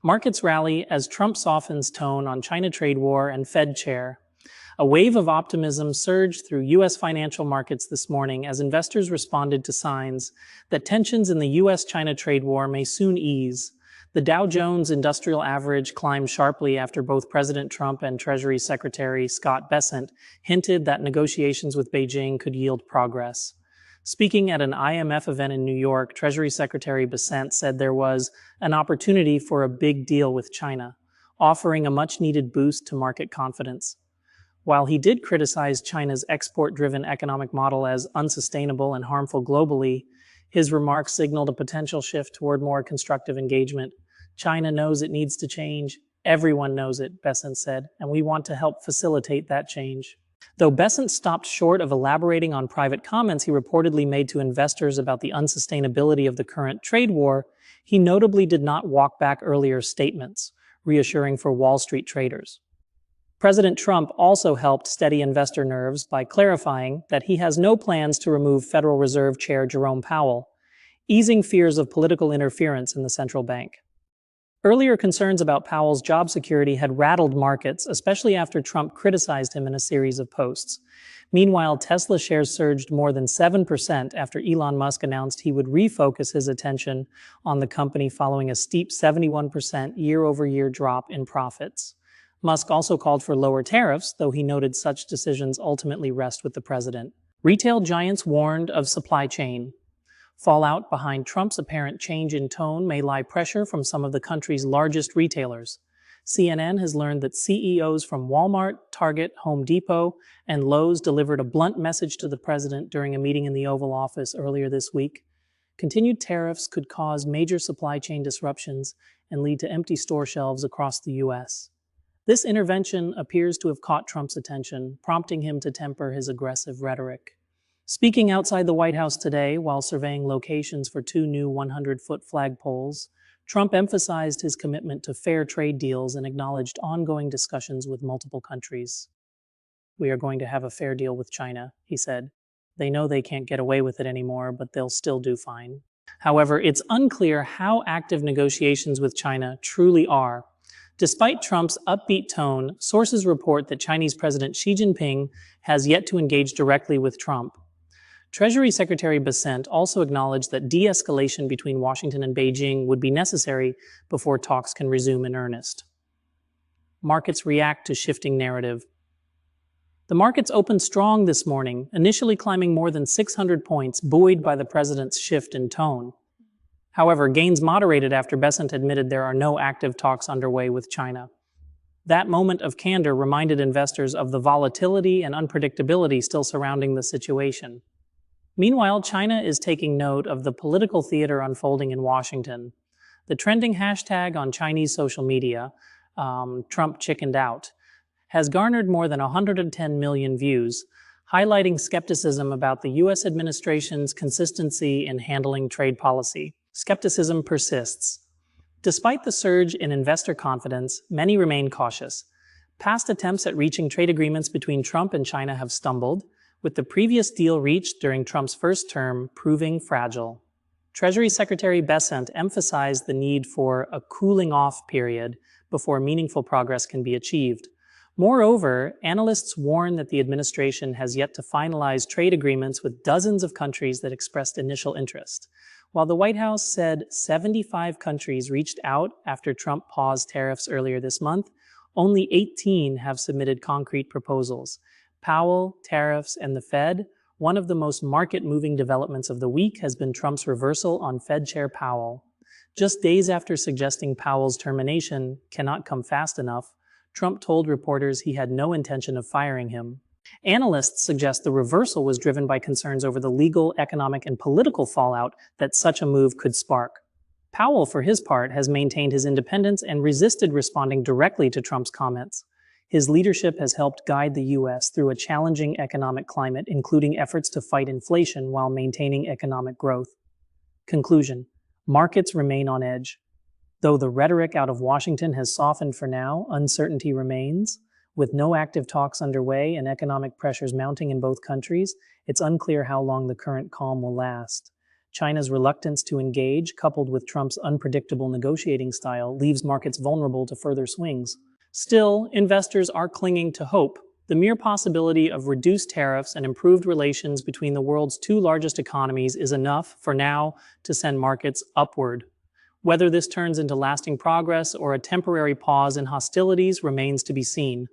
Markets rally as Trump softens tone on China trade war and Fed chair. A wave of optimism surged through U.S. financial markets this morning as investors responded to signs that tensions in the U.S. China trade war may soon ease. The Dow Jones Industrial Average climbed sharply after both President Trump and Treasury Secretary Bessent hinted that negotiations with Beijing could yield progress. Speaking at an IMF event in New York, Treasury Secretary Bessent said there was an opportunity for a big deal with China, offering a much-needed boost to market confidence. While he did criticize China's export-driven economic model as unsustainable and harmful globally, his remarks signaled a potential shift toward more constructive engagement. China knows it needs to change. Everyone knows it, Bessent said, and we want to help facilitate that change. Though Bessent stopped short of elaborating on private comments he reportedly made to investors about the unsustainability of the current trade war, he notably did not walk back earlier statements, reassuring for Wall Street traders. President Trump also helped steady investor nerves by clarifying that he has no plans to remove Federal Reserve Chair Jerome Powell, easing fears of political interference in the central bank. Earlier concerns about Powell's job security had rattled markets, especially after Trump criticized him in a series of posts. Meanwhile, Tesla shares surged more than 7% after Elon Musk announced he would refocus his attention on the company following a steep 71% year-over-year drop in profits. Musk also called for lower tariffs, though he noted such decisions ultimately rest with the president. Retail giants warned of supply chain fallout behind Trump's apparent change in tone may lie pressure from some of the country's largest retailers. CNN has learned that CEOs from Walmart, Target, Home Depot, and Lowe's delivered a blunt message to the president during a meeting in the Oval Office earlier this week. Continued tariffs could cause major supply chain disruptions and lead to empty store shelves across the U.S. This intervention appears to have caught Trump's attention, prompting him to temper his aggressive rhetoric. Speaking outside the White House today while surveying locations for two new 100-foot flagpoles, Trump emphasized his commitment to fair trade deals and acknowledged ongoing discussions with multiple countries. "We are going to have a fair deal with China," he said. "They know they can't get away with it anymore, but they'll still do fine." However, it's unclear how active negotiations with China truly are. Despite Trump's upbeat tone, sources report that Chinese President Xi Jinping has yet to engage directly with Trump. Treasury Secretary Bessent also acknowledged that de-escalation between Washington and Beijing would be necessary before talks can resume in earnest. Markets react to shifting narrative. The markets opened strong this morning, initially climbing more than 600 points, buoyed by the president's shift in tone. However, gains moderated after Bessent admitted there are no active talks underway with China. That moment of candor reminded investors of the volatility and unpredictability still surrounding the situation. Meanwhile, China is taking note of the political theater unfolding in Washington. The trending hashtag on Chinese social media, Trump chickened out, has garnered more than 110 million views, highlighting skepticism about the U.S. administration's consistency in handling trade policy. Skepticism persists. Despite the surge in investor confidence, many remain cautious. Past attempts at reaching trade agreements between Trump and China have stumbled, with the previous deal reached during Trump's first term proving fragile. Treasury Secretary Bessent emphasized the need for a cooling-off period before meaningful progress can be achieved. Moreover, analysts warn that the administration has yet to finalize trade agreements with dozens of countries that expressed initial interest. While the White House said 75 countries reached out after Trump paused tariffs earlier this month, only 18 have submitted concrete proposals. Powell, tariffs, and the Fed, one of the most market-moving developments of the week has been Trump's reversal on Fed Chair Powell. Just days after suggesting Powell's termination cannot come fast enough, Trump told reporters he had no intention of firing him. Analysts suggest the reversal was driven by concerns over the legal, economic, and political fallout that such a move could spark. Powell, for his part, has maintained his independence and resisted responding directly to Trump's comments. His leadership has helped guide the U.S. through a challenging economic climate, including efforts to fight inflation while maintaining economic growth. Conclusion: markets remain on edge. Though the rhetoric out of Washington has softened for now, uncertainty remains. With no active talks underway and economic pressures mounting in both countries, it's unclear how long the current calm will last. China's reluctance to engage, coupled with Trump's unpredictable negotiating style, leaves markets vulnerable to further swings. Still, investors are clinging to hope. The mere possibility of reduced tariffs and improved relations between the world's two largest economies is enough, for now, to send markets upward. Whether this turns into lasting progress or a temporary pause in hostilities remains to be seen.